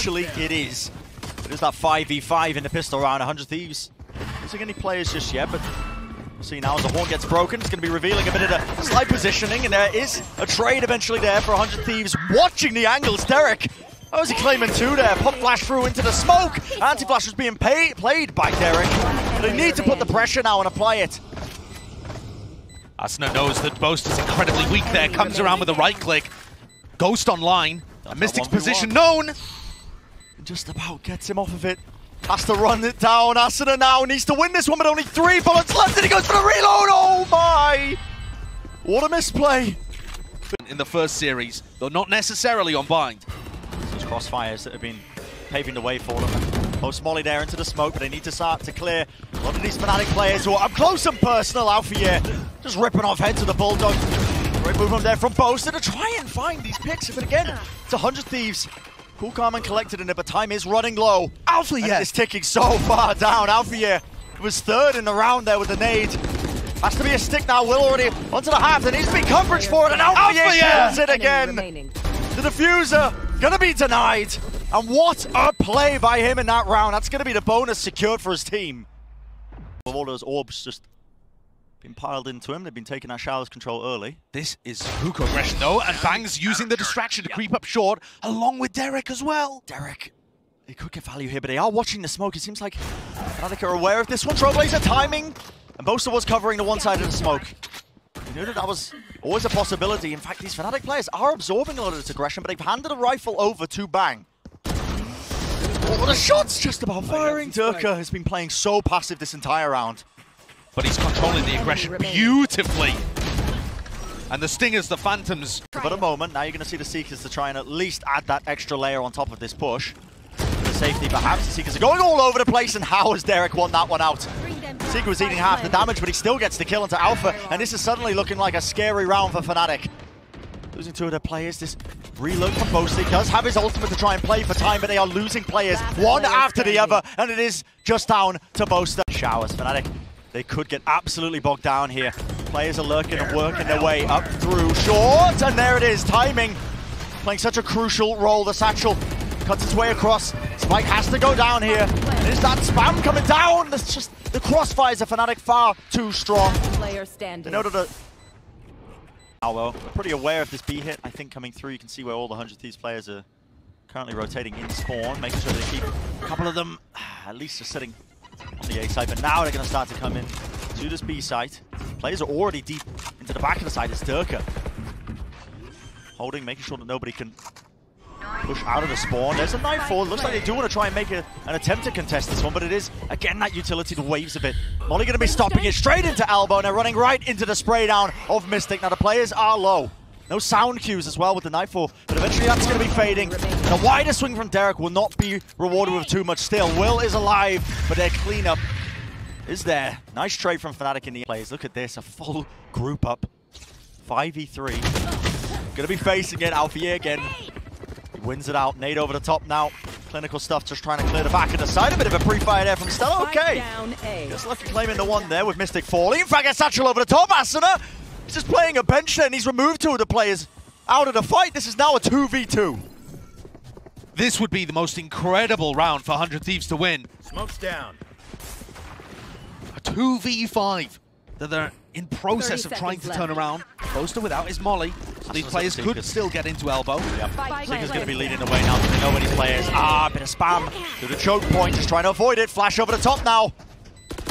eventually it is. It is that 5v5 in the pistol round. 100 Thieves isn't any players just yet, but we'll see now as the horn gets broken. It's going to be revealing a bit of the slight positioning, and there is a trade eventually there for 100 Thieves. Watching the angles, Derek. How was he claiming two there? Pop flash through into the smoke. Anti-flash was being played by Derek. They need to put the pressure now and apply it. Asuna knows that Boast is incredibly weak there. Comes around with a right click. Ghost online. A Mystic's position known. Just about gets him off of it. Has to run it down. Asuna now needs to win this one, but only 3 bullets left, and he goes for the reload. Oh my! What a misplay. In the first series, though not necessarily on bind. Those crossfires that have been paving the way for them. Post Molly there into the smoke, but they need to start to clear a lot of these FNATIC players who are up close and personal. Alpha just ripping off heads of the Bulldog. Great movement there from Boaster to try and find these picks. But again, it's 100 Thieves. Cool, calm, and collected in it, but time is running low. Alpha is ticking so far down. Alpha was third in the round there with the nade. Has to be a stick now. Will already onto the half. There needs to be coverage for it, and Alpha kills it again. The diffuser gonna be denied. And what a play by him in that round. That's gonna be the bonus secured for his team. All those orbs just been piled into him. They've been taking our showers control early. This is hook aggression though, and Bang's using the distraction to creep up short, along with Derek as well. Derek, they could get value here, but they are watching the smoke. It seems like FNATIC are aware of this one. Trailblazer timing, and Boaster was covering the one side of the smoke. He knew that was always a possibility. In fact, these FNATIC players are absorbing a lot of this aggression, but they've handed a rifle over to Bang. Oh, the shot's just about firing. Durka has been playing so passive this entire round. But he's controlling the aggression beautifully. And the Stingers, the Phantoms. But a moment, now you're going to see the Seekers to try and at least add that extra layer on top of this push. For safety, perhaps. The Seekers are going all over the place, and how has Derek won that one out? Seeker was eating half the damage, but he still gets the kill into Alpha, and this is suddenly looking like a scary round for FNATIC. Losing 2 of their players. This reload from Boasty does have his ultimate to try and play for time, but they are losing players one after the other, and it is just down to Boaster. Showers, FNATIC. They could get absolutely bogged down here. Players are lurking and working their way up through short, and there it is. Timing playing such a crucial role. The satchel cuts its way across. Spike has to go down here. There's that spam coming down. That's just the crossfires of FNATIC far too strong. They know that we're pretty aware of this B hit. I think coming through, you can see where all the 100 Thieves players are currently rotating in spawn, making sure they keep a couple of them at least just sitting on the A side, but now they're going to start to come in to this B site. Players are already deep into the back of the side. It's Durka holding, making sure that nobody can push out of the spawn. There's a Nightfall. Looks like they do want to try and make an attempt to contest this one, but it is, again, that utility that waves a bit. Molly going to be stopping it straight into Elbow, and they're running right into the spray down of Mystic. Now, the players are low. No sound cues as well with the Nightfall, but eventually that's going to be fading. The wider swing from Derek will not be rewarded with too much still. Will is alive, but their cleanup is there. Nice trade from FNATIC in the plays. Look at this, a full group up. 5v3. Going to be facing it, Alpha again. He wins it out. Nade over the top now. Clinical stuff, just trying to clear the back of the side. A bit of a pre-fire there from Stella. Okay. Just lucky claiming the one there with Mystic falling. In fact, a satchel over the top. Asuna. He's just playing a bench there, and he's removed 2 of the players out of the fight. This is now a 2v2. This would be the most incredible round for 100 Thieves to win. Smoke's down. A 2v5 that they're in process of trying to turn around. Boaster without his Molly, so these players could still get into Elbow. Yep. Seeker's going to be leading the way now, because they know where these players are. A bit of spam to the choke point, just trying to avoid it. Flash over the top now.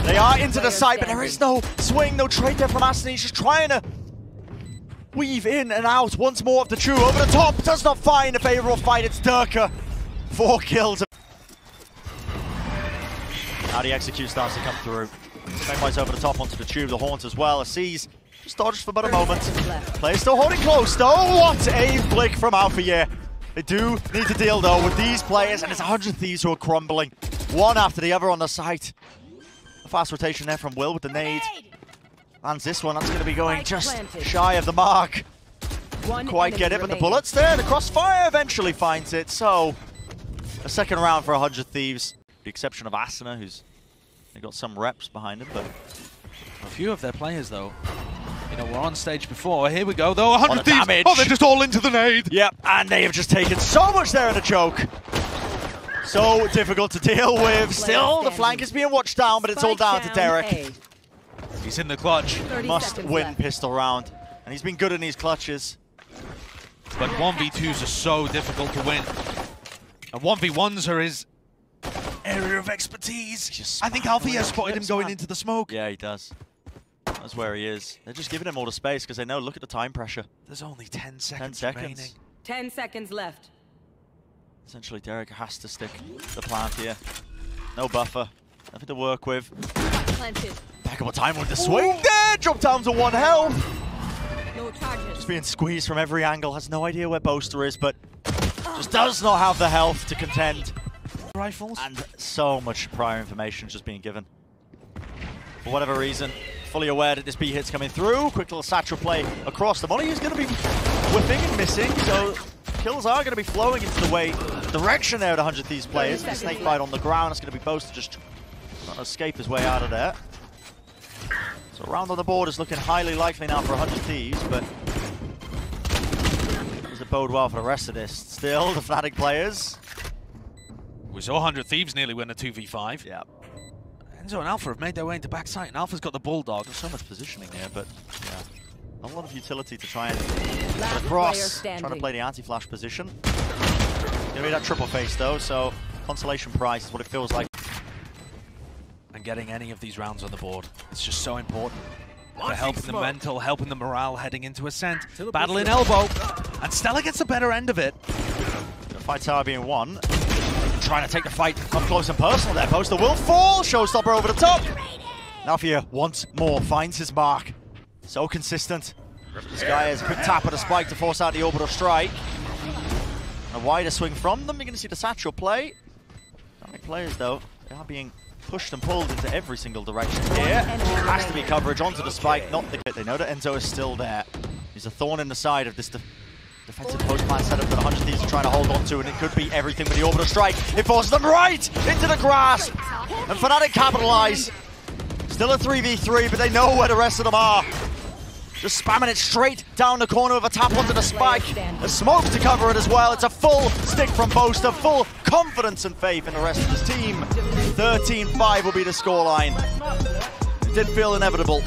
They are into the site, but there is no swing, no trade there from Aston. He's just trying to weave in and out once more of the Chew. Over the top, does not find a favorable fight. It's Durka. 4 kills. Now the execute starts to come through. Same-wise over the top onto the Tube, the Haunt as well. A Seas just dodged for about a moment. Players still holding close though. What a flick from Alpha. They do need to deal though with these players, and it's 100 Thieves who are crumbling. One after the other on the site. A fast rotation there from Will with the nade. Lands this one, that's going to be going just shy of the mark. Didn't quite get it, but the bullets there. The crossfire eventually finds it. So, a second round for 100 Thieves. The exception of Asuna, who's they got some reps behind him, but a few of their players, though, you know, were on stage before. Here we go, though. 100 Thieves. Damage. Oh, they're just all into the nade. Yep, and they have just taken so much there in the choke. So difficult to deal with. Still, the flank is being watched down, but it's all down to Derek. He's in the clutch. Must win pistol round. And he's been good in these clutches. But 1v2s are so difficult to win. And 1v1s are his area of expertise. I think Alfie has spotted him going into the smoke. Yeah, he does. That's where he is. They're just giving him all the space because they know, look at the time pressure. There's only 10 seconds remaining. 10 seconds left. Essentially, Derek has to stick the plant here. No buffer. Nothing to work with. Planted. Impeccable time with the swing there. Drop down to 1 health. No charges. Just being squeezed from every angle. Has no idea where Boaster is, but just does not have the health to contend. Rifles. And so much prior information just being given. For whatever reason, fully aware that this B hit's coming through. Quick little satchel play across the money. He's going to be whipping and missing, so kills are going to be flowing into the way direction there of the 100 Thieves players. The snake bite on the ground. It's going to be Boaster just trying to escape his way out of there. So round on the board is looking highly likely now for 100 Thieves, but does it bode well for the rest of this? Still, the FNATIC players. We saw 100 Thieves nearly win a 2v5. Yeah. Enzo and Alpha have made their way into backside, and Alpha's got the Bulldog. There's so much positioning there, but yeah. Not a lot of utility to try and get across. Trying to play the anti-flash position. Gonna be that triple face though, so consolation prize is what it feels like. And getting any of these rounds on the board, it's just so important. For helping the mental, helping the morale heading into Ascent. Battling elbow, and Stella gets the better end of it. The fight tower being won. Trying to take the fight up close and personal there. Boaster will fall. Showstopper over the top. Nafia once more finds his mark. So consistent. This guy has a quick tap at a spike to force out the orbital strike. And a wider swing from them. You're going to see the satchel play. Not many players though. They are being pushed and pulled into every single direction here. Has to be coverage onto the spike. Not the. They know that Enzo is still there. He's a thorn in the side of this defensive post-plant setup that 100 Thieves are trying to hold on to, and it could be everything with the orbital strike. It forces them right into the grasp, and FNATIC capitalize. Still a 3v3, but they know where the rest of them are. Just spamming it straight down the corner with a tap onto the spike. A smoke to cover it as well. It's a full stick from Boaster, full confidence and faith in the rest of his team. 13-5 will be the scoreline. It did feel inevitable.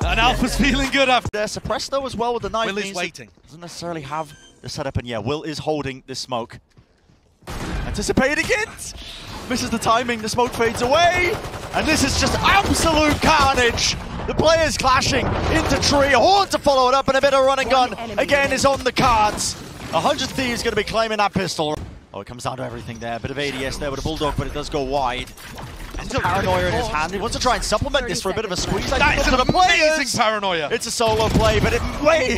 And Alpha's feeling good after. They're suppressed though as well with the knife. Will is waiting. Doesn't necessarily have the setup, and yeah, Will is holding this smoke. Anticipating it! Misses the timing, the smoke fades away! And this is just absolute carnage! The players clashing into tree, Horn to follow it up, and a bit of run and gun again is on the cards. 100 Thieves going to be claiming that pistol. Oh, it comes down to everything there. Bit of ADS there with a Bulldog, but it does go wide. Enzo paranoia in his hand. He wants to try and supplement this for a bit of a squeeze. That's an amazing paranoia. It's a solo play, but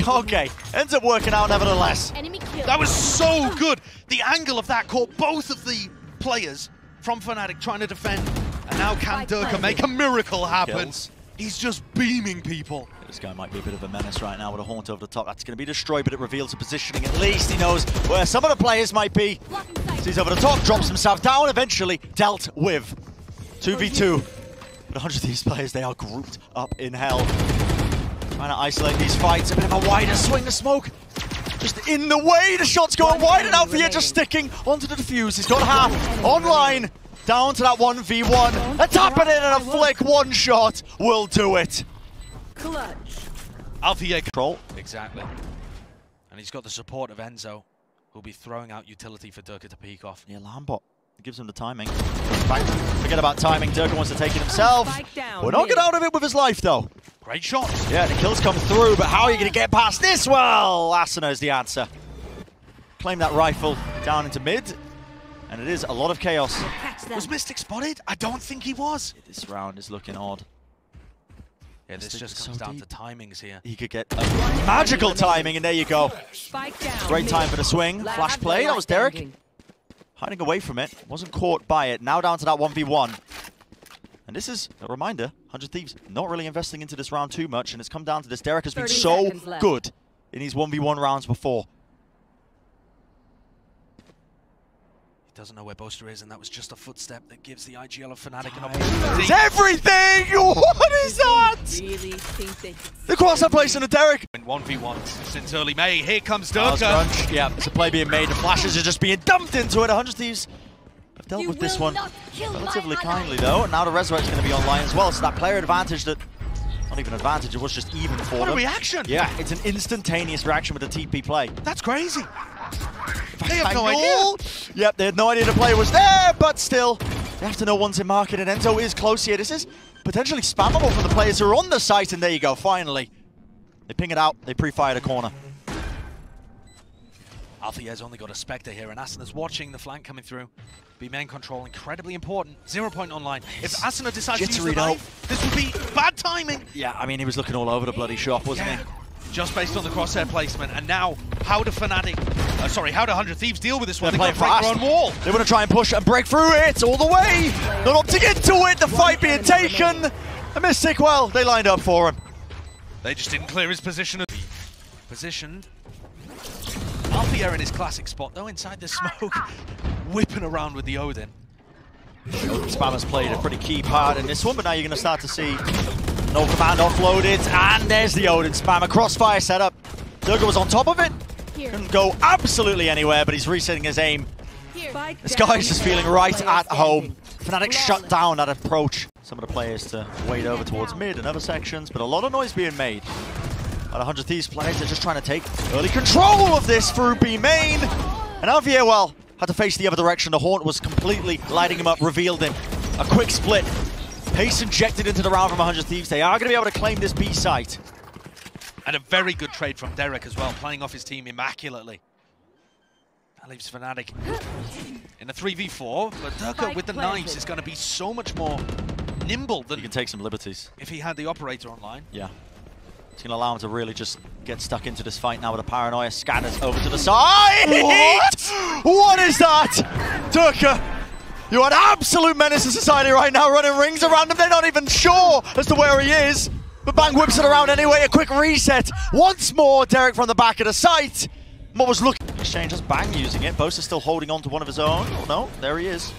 okay. Ends up working out nevertheless. That was so good. The angle of that caught both of the players from FNATIC trying to defend. And now can Durka make a miracle happen? Kills. He's just beaming people. This guy might be a bit of a menace right now with a haunt over the top. That's going to be destroyed, but it reveals the positioning. At least he knows where some of the players might be. Sees over the top, drops himself down, eventually dealt with. 2v2. But 100 Thieves players, they are grouped up in hell. Trying to isolate these fights. A bit of a wider swing of smoke. Just in the way. The shot's going wide, and Alfia just sticking onto the defuse. He's got half online. Down to that 1v1. A tap it in and a flick. One shot will do it. Clutch. Alfia Control. Exactly. And he's got the support of Enzo, who'll be throwing out utility for Durka to peek off. Yeah, alarm bot. It gives him the timing. Forget about timing. Durka wants to take it himself. We're not get out of it with his life, though. Great shot. Yeah, the kills come through, but how are you going to get past this? Well, Asuna is the answer. Claim that rifle down into mid. And it is a lot of chaos. Was Mystic spotted? I don't think he was. This round is looking odd. Yeah, this just comes down to timings here. He could get magical timing, and there you go. Great time for the swing. Flash play, that was Derek. Hiding away from it, wasn't caught by it. Now down to that 1v1. And this is a reminder, 100 Thieves not really investing into this round too much, and it's come down to this. Derek has been so good in these 1v1 rounds before. Doesn't know where Boaster is, and that was just a footstep that gives the IGL of FNATIC an opportunity. It's everything! What is that? The cross-up place on the Derek. In 1v1 since early May, here comes Durka. Yeah, it's a play being made. The flashes are just being dumped into it. 100 Thieves I've dealt with this one relatively kindly though, and now the Resurrect's going to be online as well, so that player advantage that, not even advantage, it was just even for them. What a reaction! Yeah, it's an instantaneous reaction with the TP play. That's crazy. They have no idea. Yep, they had no idea the play was there, but still, they have to know once in market, and Enzo is close here. This is potentially spammable for the players who are on the site, and there you go, finally. They ping it out, they pre-fire the corner. Althier's only got a Spectre here, and Asana's watching the flank coming through. B-main control, incredibly important. 0 point online. If Asana decides to use the knife, this would be bad timing. Yeah, I mean, he was looking all over the bloody shop, wasn't he? Just based on the crosshair placement, and now, how do FNATIC, how do 100 Thieves deal with this one? They're They playing got to break fast. their own wall. They want to try and push and break through it all the way. Not opting into it, the fight being taken. And Mystic, well, they lined up for him. They just didn't clear his position. Positioned. Althier in his classic spot, though, inside the smoke, whipping around with the Odin. Spam has played a pretty key part in this one, but now you're going to start to see no command offloaded, and there's the Odin spam, a crossfire setup. Durga was on top of it, couldn't go absolutely anywhere, but he's resetting his aim. This guy's just feeling right at home. FNATIC shut down that approach. Some of the players to wade over towards mid and other sections, but a lot of noise being made. But 100 Thieves players are just trying to take early control of this through B main. And Alvier, well, had to face the other direction. The Haunt was completely lighting him up, revealed him. A quick split. Pace injected into the round from 100 Thieves. They are going to be able to claim this B site. And a very good trade from Derek as well, playing off his team immaculately. That leaves FNATIC in a 3v4, but Durka with the knives is going to be so much more nimble than... You can take some liberties. If he had the operator online. Yeah. It's going to allow him to really just get stuck into this fight now with a paranoia. Scanners over to the side. What? What is that? Durka, you are an absolute menace to society right now, running rings around him. They're not even sure as to where he is. But Bang whips it around anyway. A quick reset. Once more, Derek from the back of the site. What was looking... Exchange, just Bang using it. Bosa still holding on to one of his own. Oh no, there he is.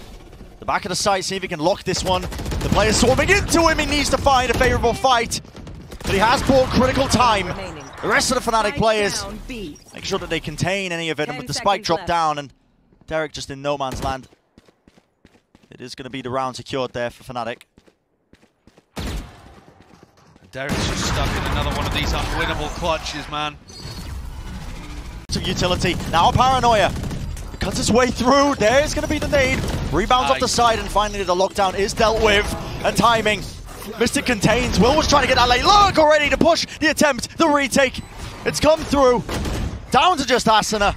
The back of the site, see if he can lock this one. The player's swarming into him. He needs to find a favorable fight. But he has bought critical time. The rest of the FNATIC players make sure that they contain any of it. And with the spike dropped down and Derek just in no man's land, it is going to be the round secured there for FNATIC. Derek's just stuck in another one of these unwinnable clutches, man. Utility, now paranoia. Cuts his way through. There's going to be the nade. Rebounds off the side, and finally the lockdown is dealt with. And timing. Mystic contains. Will was trying to get that late. Look, already to push the attempt, the retake. It's come through. Down to just Asana.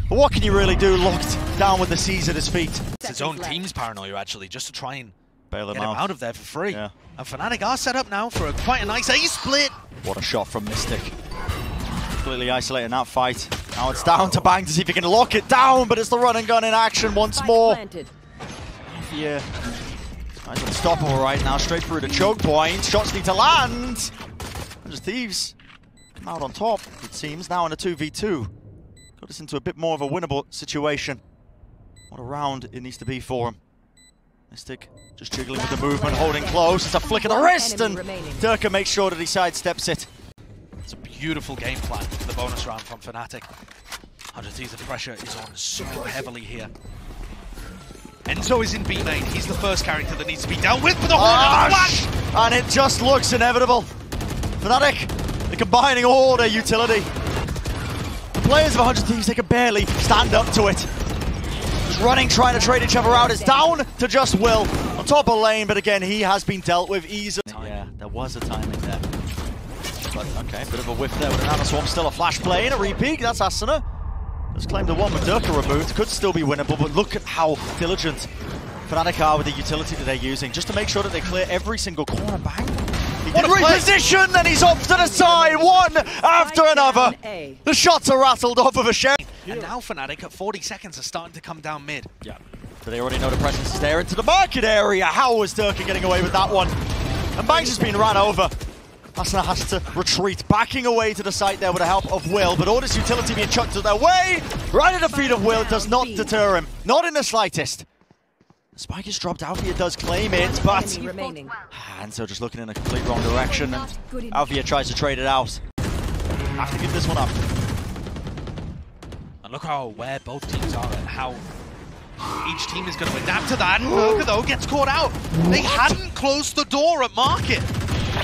But what can you really do? Locked down with the C's at his feet. It's his own team's paranoia, actually, just to try and bail get him out of there for free. Yeah. And FNATIC are set up now for quite a nice ace split. What a shot from Mystic. Completely isolating that fight. Now it's down to Bang to see if he can lock it down, but it's the run and gun in action once more. Yeah. Nice unstoppable right now, straight through the choke point. Shots need to land. And just Thieves come out on top, it seems, now in a 2v2. Got us into a bit more of a winnable situation. What a round it needs to be for him. Mystic just jiggling with the movement, holding close. It's a flick of the wrist, and Durka makes sure that he sidesteps it. It's a beautiful game plan for the bonus round from FNATIC. 100 Thieves, the pressure is on so heavily here. Enzo is in B main. He's the first character that needs to be dealt with the flash! And it just looks inevitable. FNATIC, they're combining all their utility. The players of 100 Thieves, they can barely stand up to it. Just running, trying to trade each other out. It's down to just Will on top of lane, but again, he has been dealt with easily. Yeah, there was a timing there. But okay, bit of a whiff there with another swarm. Still a flash play and a repeat. That's Asana. Just claimed the one with Durka removed. Could still be winnable, but look at how diligent FNATIC are with the utility that they're using, just to make sure that they clear every single corner. Bang. He did reposition, and he's off to the side, one after another. The shots are rattled off of a shell. And now FNATIC at 40 seconds are starting to come down mid. Yeah, but they already know the presence is there into the market area. How was Durka getting away with that one? And Bang's just been ran over. Asana has to retreat, backing away to the site there with the help of Will, but all this utility being chucked to their way, right at the feet of Will, does not deter him, not in the slightest. The spike is dropped, Alvia does claim it, but... Enzo just looking in a complete wrong direction, and Alvia tries to trade it out. Have to give this one up. And look how aware both teams are and how Each team is going to adapt to that, and Burger, though, gets caught out. They hadn't closed the door at Market.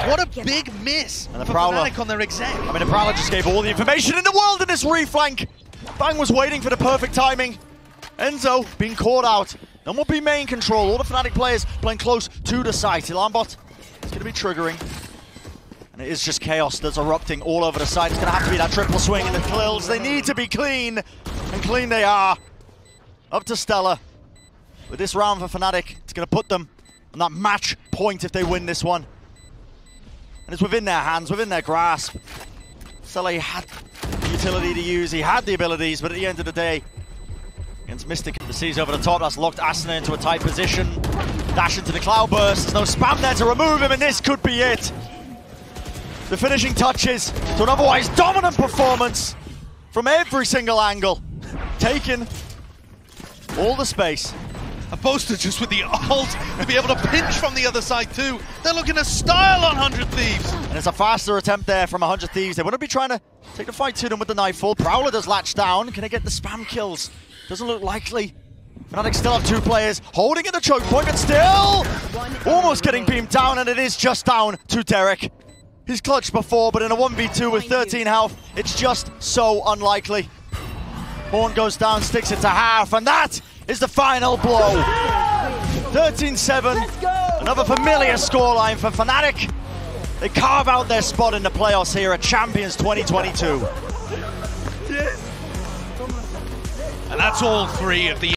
What a big miss and the for Prowler FNATIC on their exec. I mean, the Prowler just gave all the information in the world in this reflank. Bang was waiting for the perfect timing. Enzo being caught out. No more B main control. All the FNATIC players playing close to the site. Alarmbot is going to be triggering. And it is just chaos that's erupting all over the site. It's going to have to be that triple swing in the Klils. They need to be clean. And clean they are. Up to Stella. With this round for FNATIC, it's going to put them on that match point if they win this one. And it's within their hands, within their grasp. Stella had the utility to use. He had the abilities, but at the end of the day, against Mystic, the C's over the top. That's locked Asuna into a tight position. Dash into the Cloudburst. There's no spam there to remove him, and this could be it. The finishing touches to an otherwise dominant performance from every single angle. Taking all the space. A Boaster just with the ult to be able to pinch from the other side too. They're looking to style on 100 Thieves. And it's a faster attempt there from 100 Thieves. They want to be trying to take the fight to them with the Nightfall. Prowler does latch down. Can they get the spam kills? Doesn't look likely. FNATIC still have 2 players holding at the choke point, but still almost getting beamed down, and it is just down to Derek. He's clutched before, but in a 1v2 with 13 health, it's just so unlikely. Horn goes down, sticks it to half, and that is the final blow. 13-7, another familiar scoreline for FNATIC. They carve out their spot in the playoffs here at Champions 2022. And that's all 3 of the